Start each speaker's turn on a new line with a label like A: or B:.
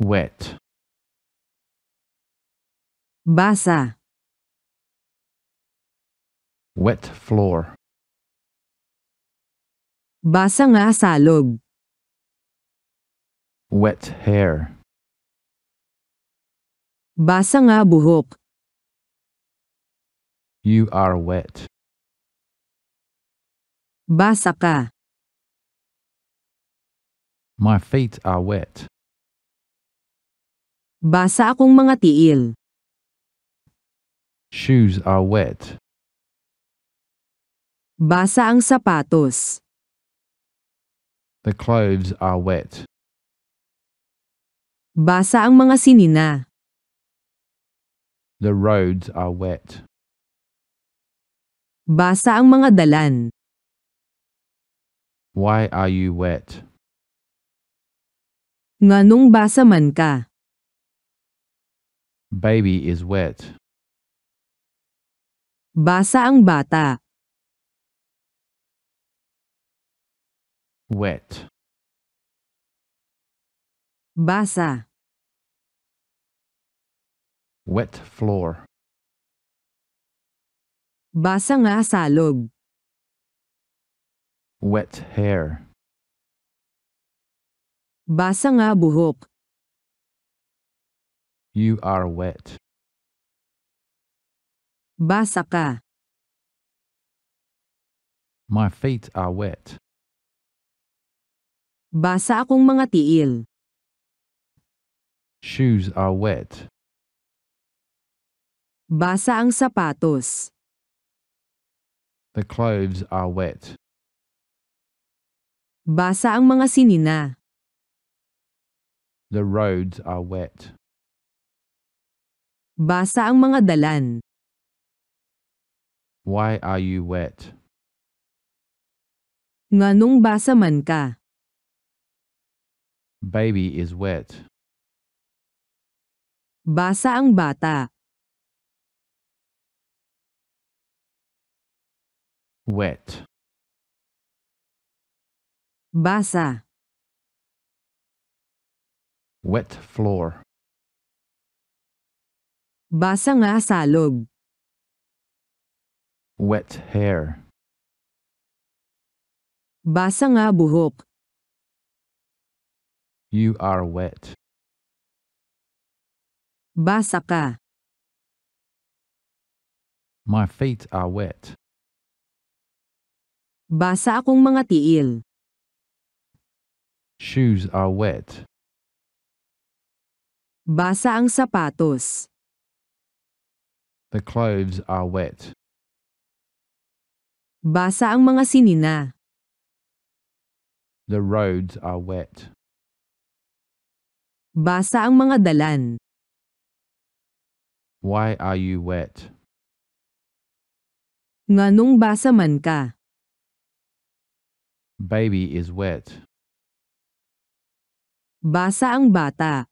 A: Wet.
B: Basa.
A: Wet floor.
B: Basa nga salog.
A: Wet hair.
B: Basa nga buhok.
A: You are wet.
B: Basa ka.
A: My feet are wet.
B: Basa akong mga tiil.
A: Shoes are wet.
B: Basa ang sapatos.
A: The clothes are wet.
B: Basa ang mga sinina.
A: The roads are wet.
B: Basa ang mga dalan.
A: Why are you wet?
B: Nganong basa man ka?
A: Baby is wet.
B: Basa ang bata.
A: Wet.
B: Basa.
A: Wet floor.
B: Basa nga salog.
A: Wet hair.
B: Basa nga buhok.
A: You are wet.
B: Basa ka.
A: My feet are wet.
B: Basa akong mga tiil.
A: Shoes are wet.
B: Basa ang sapatos.
A: The clothes are wet.
B: Basa ang mga sinina.
A: The roads are wet.
B: Basa ang mga dalan.
A: Why are you wet?
B: Nganong basa man ka?
A: Baby is wet.
B: Basa ang bata.
A: Wet.
B: Basa.
A: Wet floor.
B: Basa nga salog.
A: Wet hair.
B: Basa nga buhok.
A: You are wet.
B: Basa ka.
A: My feet are wet.
B: Basa akong mga tiil.
A: Shoes are wet.
B: Basa ang sapatos.
A: The clothes are wet.
B: Basa ang mga sinina.
A: The roads are wet.
B: Basa ang mga dalan.
A: Why are you wet?
B: Nganong basa man ka?
A: Baby is wet.
B: Basa ang bata.